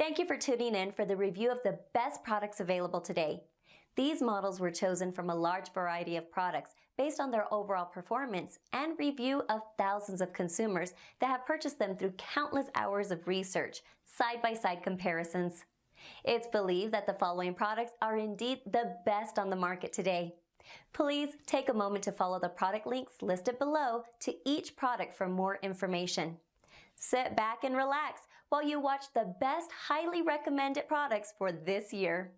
Thank you for tuning in for the review of the best products available today. These models were chosen from a large variety of products based on their overall performance and review of thousands of consumers that have purchased them through countless hours of research, side-by-side comparisons. It's believed that the following products are indeed the best on the market today. Please take a moment to follow the product links listed below to each product for more information. Sit back and relax while you watch the best highly recommended products for this year.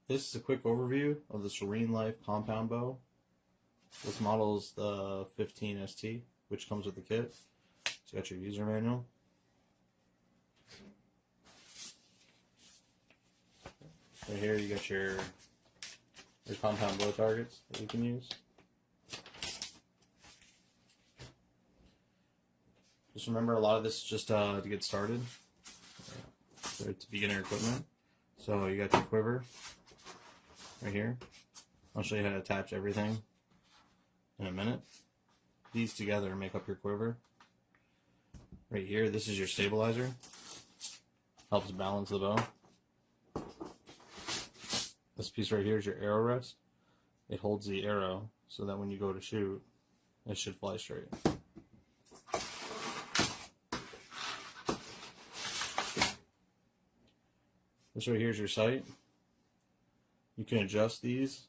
This is a quick overview of the Serene Life compound bow. This model is the 15ST, which comes with the kit. It's got your user manual. Right here you got your compound bow targets that you can use. Just remember, a lot of this is just to get started. So it's beginner equipment. So you got your quiver right here. I'll show you how to attach everything in a minute. These together make up your quiver. Right here, this is your stabilizer. Helps balance the bow. This piece right here is your arrow rest. It holds the arrow so that when you go to shoot, it should fly straight. This right here is your sight. You can adjust these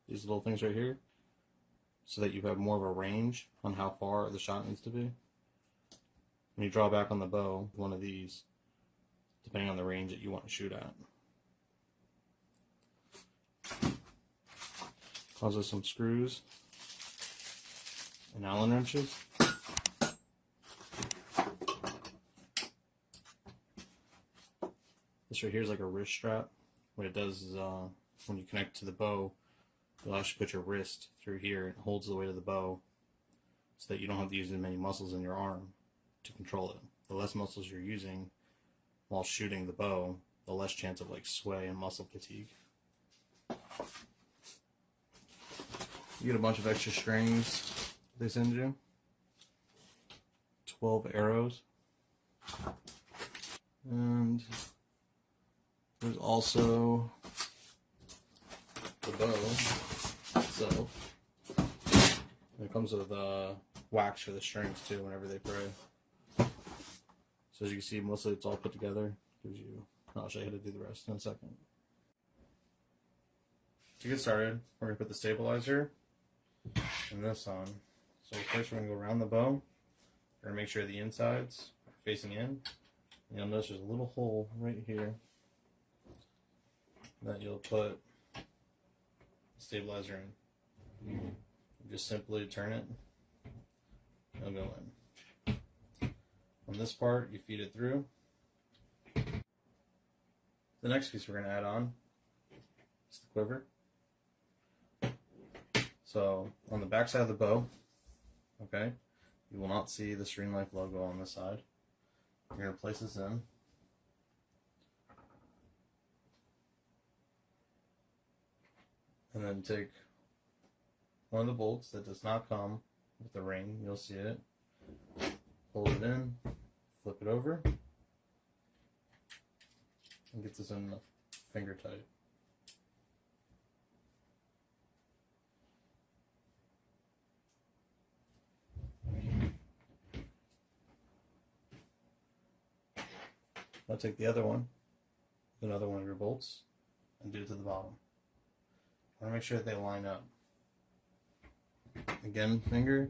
little things right here so that you have more of a range on how far the shot needs to be. When you draw back on the bow, one of these, depending on the range that you want to shoot at. Comes with some screws and Allen wrenches. This right here is like a wrist strap. What it does is when you connect to the bow, you'll actually put your wrist through here and it holds the weight of the bow so that you don't have to use as many muscles in your arm to control it. The less muscles you're using while shooting the bow, the less chance of like sway and muscle fatigue. You get a bunch of extra strings they send you. 12 arrows. And there's also the bow itself. It comes with wax for the strings too whenever they fray. So as you can see, mostly it's all put together. Gives you, I'll show you how to do the rest in a second. To get started, we're going to put the stabilizer and this on. So first we're going to go around the bow. We're going to make sure the insides are facing in. And you'll notice there's a little hole right here that you'll put the stabilizer in. You just simply turn it, it'll go in. On this part, you feed it through. The next piece we're going to add on is the quiver. So on the back side of the bow, okay, you will not see the Serene Life logo on this side. You're going to place this in. And then take one of the bolts that does not come with the ring, you'll see it. Pull it in, flip it over, and get this in finger tight. Now take the other one, another one of your bolts, and do it to the bottom. I want to make sure that they line up. Again, finger.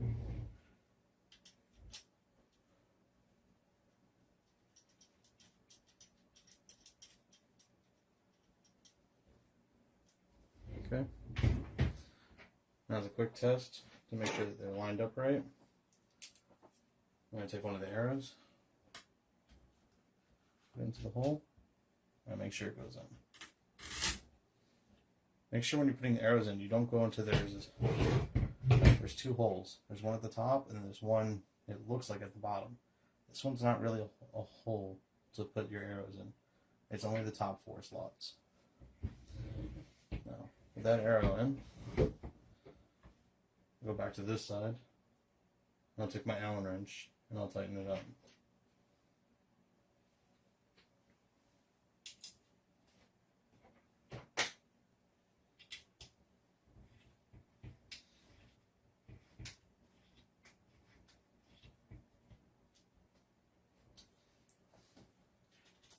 Okay. Now as a quick test to make sure that they're lined up right, I'm going to take one of the arrows, put it into the hole, and make sure it goes in. Make sure when you're putting the arrows in, you don't go into there's two holes. There's one at the top and there's one, it looks like at the bottom. This one's not really a hole to put your arrows in. It's only the top 4 slots. Now, with that arrow in, go back to this side, I'll take my Allen wrench and I'll tighten it up.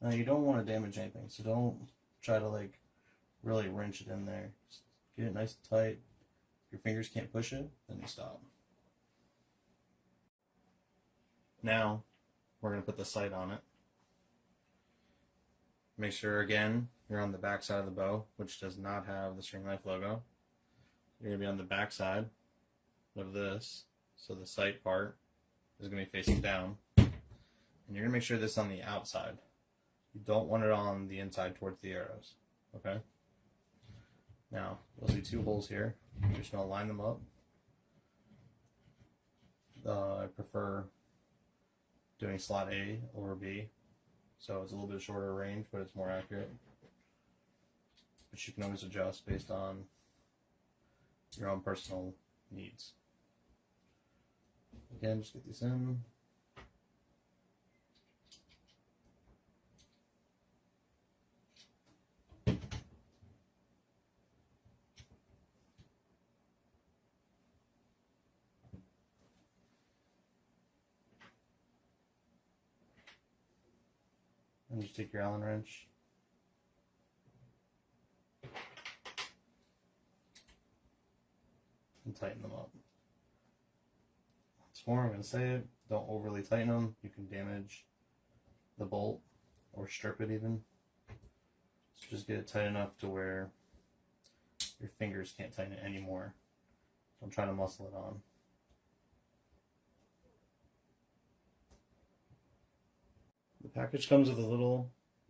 Now you don't want to damage anything, so don't try to like really wrench it in there. Just get it nice and tight. If your fingers can't push it, then you stop. Now we're going to put the sight on it. Make sure again you're on the back side of the bow, which does not have the String Life logo. You're going to be on the back side of this, so the sight part is going to be facing down. And you're going to make sure this is on the outside. You don't want it on the inside towards the arrows, okay? Now, you'll see two holes here. You're just going to line them up. I prefer doing slot A over B, so it's a little bit shorter range, but it's more accurate. But you can always adjust based on your own personal needs. Again, just get these in. And just take your Allen wrench and tighten them up. Once more, I'm going to say it, don't overly tighten them. You can damage the bolt or strip it even. So just get it tight enough to where your fingers can't tighten it anymore. Don't try to muscle it on. The package comes with a little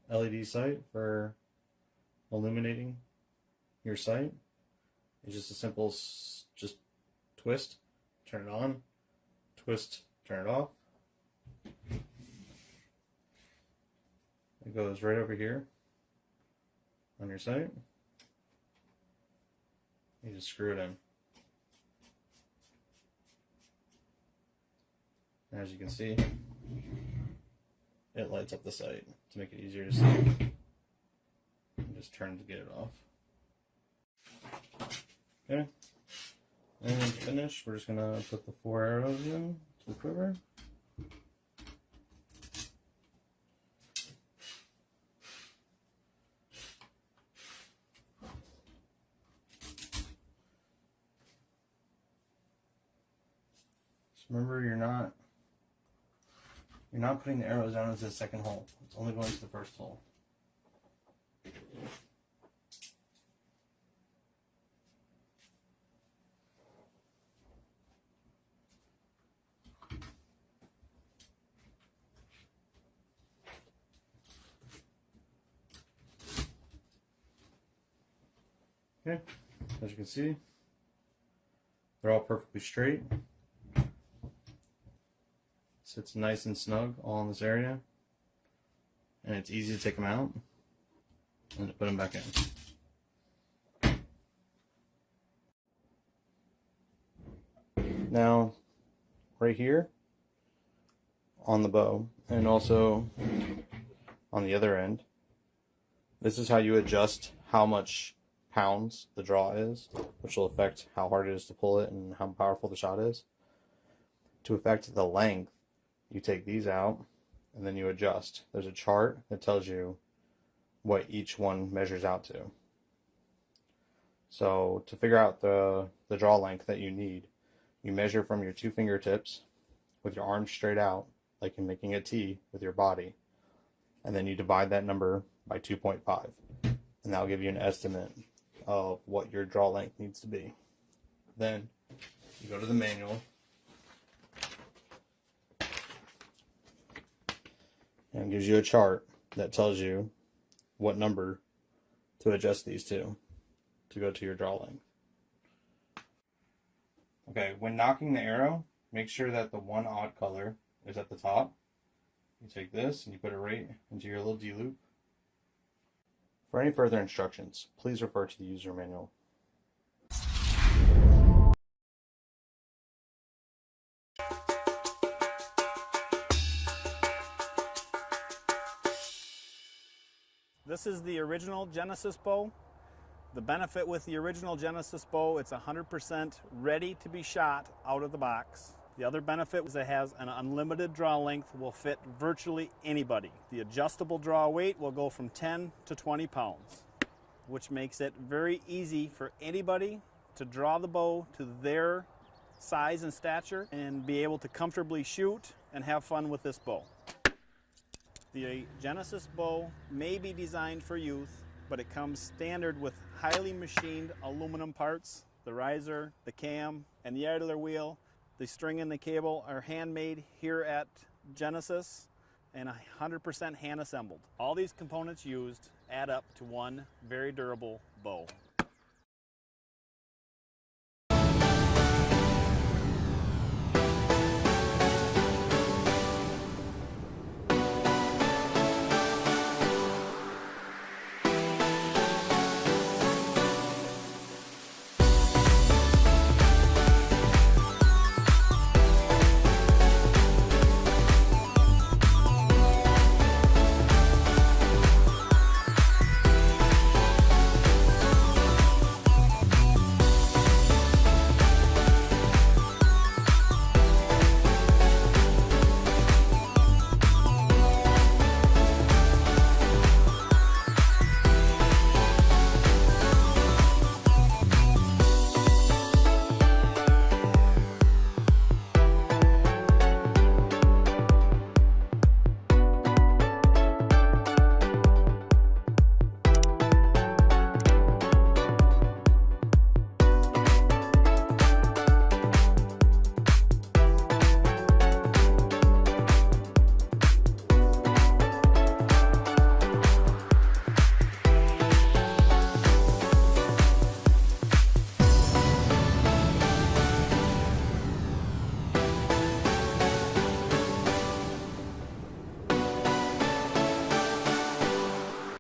LED sight for illuminating your sight. It's just a simple just twist, turn it on, twist, turn it off. It goes right over here on your sight. You just screw it in. As you can see, it lights up the sight to make it easier to see. And just turn to get it off. Okay. And to finish, we're just going to put the 4 arrows in to the quiver. Just remember, you're not putting the arrows down into the second hole. It's only going to the first hole. Okay, as you can see, they're all perfectly straight. Sits nice and snug all in this area, and it's easy to take them out and to put them back in. Now, right here on the bow, and also on the other end, this is how you adjust how much pounds the draw is, which will affect how hard it is to pull it and how powerful the shot is. To affect the length, you take these out and then you adjust. There's a chart that tells you what each one measures out to. So to figure out the draw length that you need, you measure from your 2 fingertips with your arms straight out, like you're making a T with your body, and then you divide that number by 2.5, and that'll give you an estimate of what your draw length needs to be. Then you go to the manual, and it gives you a chart that tells you what number to adjust these to go to your draw length. Okay, when knocking the arrow, make sure that the one odd color is at the top. You take this and you put it right into your little D-loop. For any further instructions, please refer to the user manual. This is the original Genesis bow. The benefit with the original Genesis bow, it's 100% ready to be shot out of the box. The other benefit is it has an unlimited draw length, will fit virtually anybody. The adjustable draw weight will go from 10 to 20 pounds, which makes it very easy for anybody to draw the bow to their size and stature and be able to comfortably shoot and have fun with this bow. The Genesis bow may be designed for youth, but it comes standard with highly machined aluminum parts. The riser, the cam, and the idler wheel. The string and the cable are handmade here at Genesis and 100% hand assembled. All these components used add up to one very durable bow.